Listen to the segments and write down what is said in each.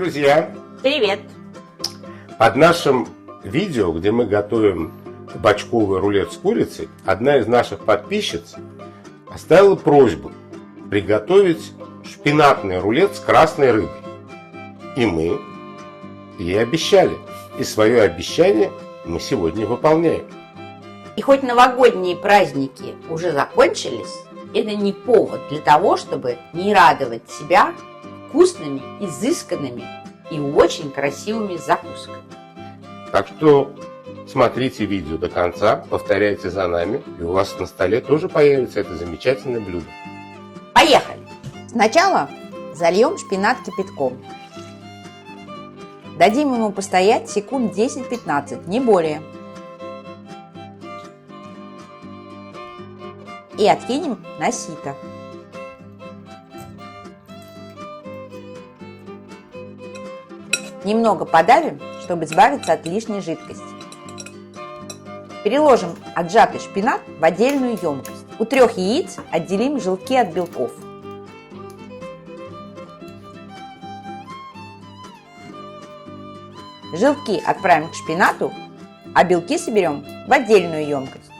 друзья! Привет! Под нашим видео, где мы готовим кабачковый рулет с курицей, одна из наших подписчиц оставила просьбу приготовить шпинатный рулет с красной рыбой. И мы ей обещали. И свое обещание мы сегодня выполняем. И хоть новогодние праздники уже закончились, это не повод для того, чтобы не радовать себя вкусными, изысканными и очень красивыми закусками. Так что смотрите видео до конца, повторяйте за нами, и у вас на столе тоже появится это замечательное блюдо. Поехали! Сначала зальем шпинат кипятком. Дадим ему постоять секунд 10-15, не более. И откинем на сито. Немного подавим, чтобы избавиться от лишней жидкости. Переложим отжатый шпинат в отдельную емкость. У 3 яиц отделим желтки от белков. Желтки отправим к шпинату, а белки соберем в отдельную емкость.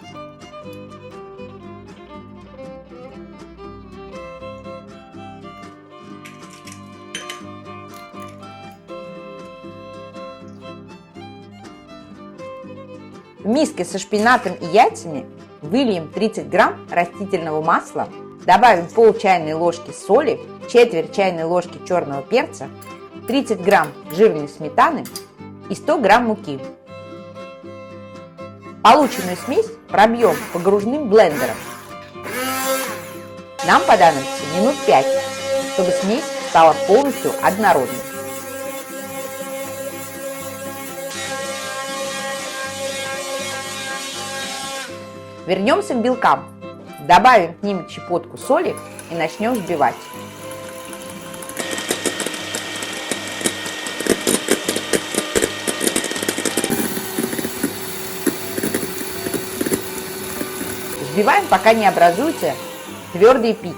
В миске со шпинатом и яйцами выльем 30 грамм растительного масла, добавим пол чайной ложки соли, четверть чайной ложки черного перца, 30 грамм жирной сметаны и 100 грамм муки. Полученную смесь пробьем погружным блендером. Нам понадобится минут 5, чтобы смесь стала полностью однородной. Вернемся к белкам. Добавим к ним щепотку соли и начнем взбивать. Взбиваем, пока не образуются твердые пики.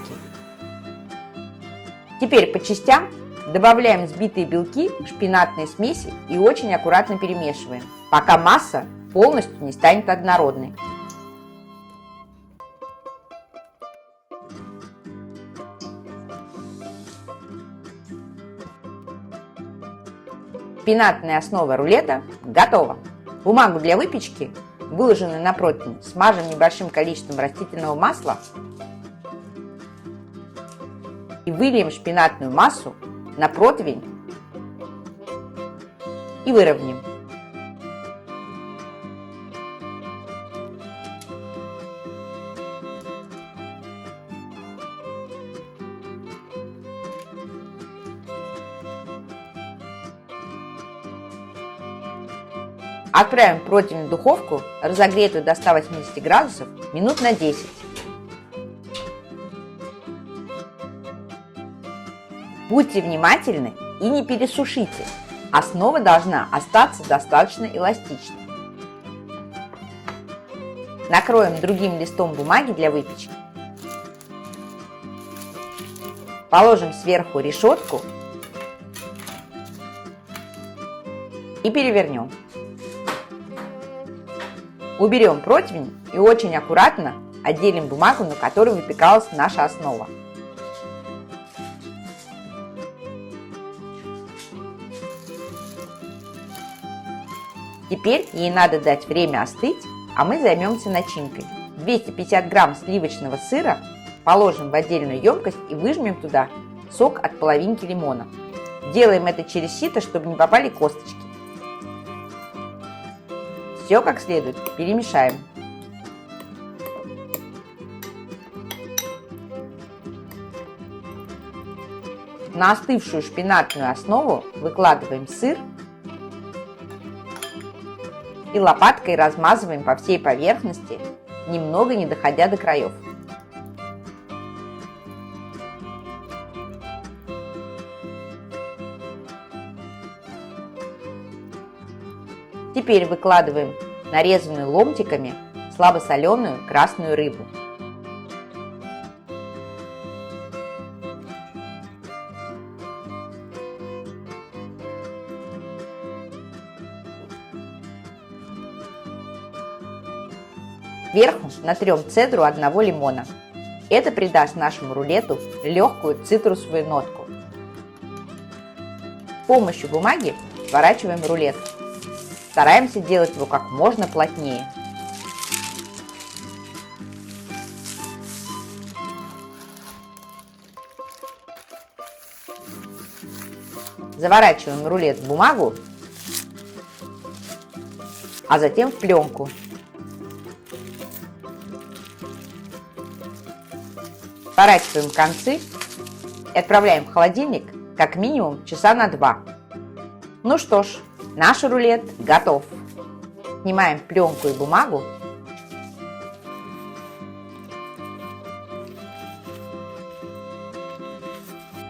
Теперь по частям добавляем взбитые белки к шпинатной смеси и очень аккуратно перемешиваем, пока масса полностью не станет однородной. Шпинатная основа рулета готова. Бумагу для выпечки, выложенную на противень, смажем небольшим количеством растительного масла и выльем шпинатную массу на противень и выровняем. Отправим противень в духовку, разогретую до 180 градусов, минут на 10. Будьте внимательны и не пересушите. Основа должна остаться достаточно эластичной. Накроем другим листом бумаги для выпечки. Положим сверху решетку и перевернем. Уберем противень и очень аккуратно отделим бумагу, на которой выпекалась наша основа. Теперь ей надо дать время остыть, а мы займемся начинкой. 250 грамм сливочного сыра положим в отдельную емкость и выжмем туда сок от половинки лимона. Делаем это через сито, чтобы не попали косточки. Все как следует перемешаем. На остывшую шпинатную основу выкладываем сыр и лопаткой размазываем по всей поверхности, немного не доходя до краев. Теперь выкладываем нарезанную ломтиками слабосоленую красную рыбу. Сверху натрем цедру одного лимона. Это придаст нашему рулету легкую цитрусовую нотку. С помощью бумаги сворачиваем рулет. Стараемся делать его как можно плотнее. Заворачиваем рулет в бумагу, а затем в пленку. Сворачиваем концы и отправляем в холодильник как минимум часа на 2. Ну что ж, наш рулет готов. Снимаем пленку и бумагу.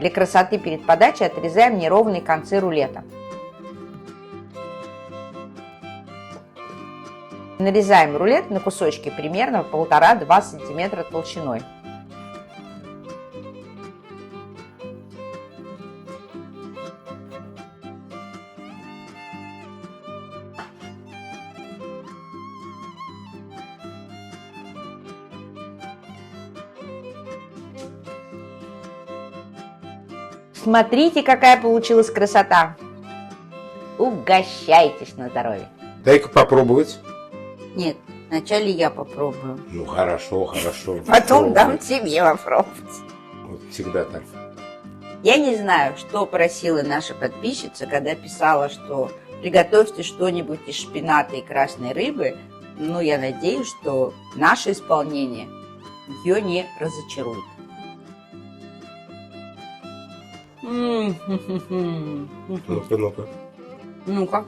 Для красоты перед подачей отрезаем неровные концы рулета. Нарезаем рулет на кусочки примерно 1,5-2 см толщиной. Смотрите, какая получилась красота! Угощайтесь на здоровье! Дай-ка попробовать. Нет, вначале я попробую. Ну хорошо, хорошо. Потом Попробуй. дам тебе попробовать. Вот всегда так. Я не знаю, что просила наша подписчица, когда писала, что приготовьте что-нибудь из шпината и красной рыбы. Но я надеюсь, что наше исполнение ее не разочарует. Ну-ка, ну-ка. Ну-ка.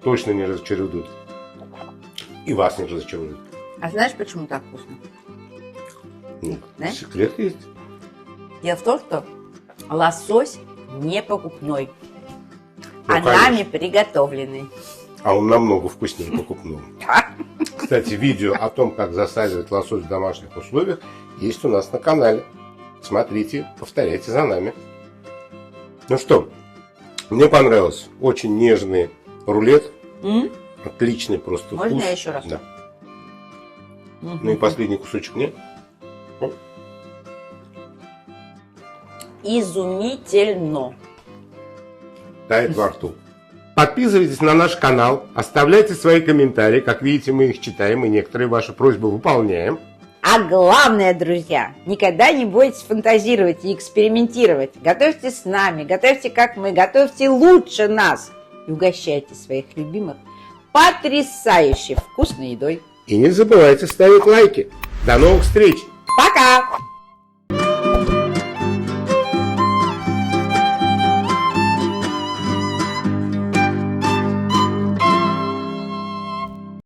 Точно не разочаруют. И вас не разочаруют. А знаешь, почему так вкусно? Ну, Знаешь? секрет есть. Дело в том, что лосось не покупной, Ну, а конечно. нами приготовленный. А он намного вкуснее покупного. Кстати, видео о том, как засаливать лосось в домашних условиях, есть у нас на канале. Смотрите, повторяйте за нами. Ну что, мне понравился. Очень нежный рулет. Отличный просто Можно вкус. я еще раз? Да. Ну и последний кусочек мне. Изумительно. Тает во рту. Подписывайтесь на наш канал, оставляйте свои комментарии. Как видите, мы их читаем и некоторые ваши просьбы выполняем. А главное, друзья, никогда не бойтесь фантазировать и экспериментировать. Готовьте с нами, готовьте как мы, готовьте лучше нас. И угощайте своих любимых потрясающей вкусной едой. И не забывайте ставить лайки. До новых встреч! Пока!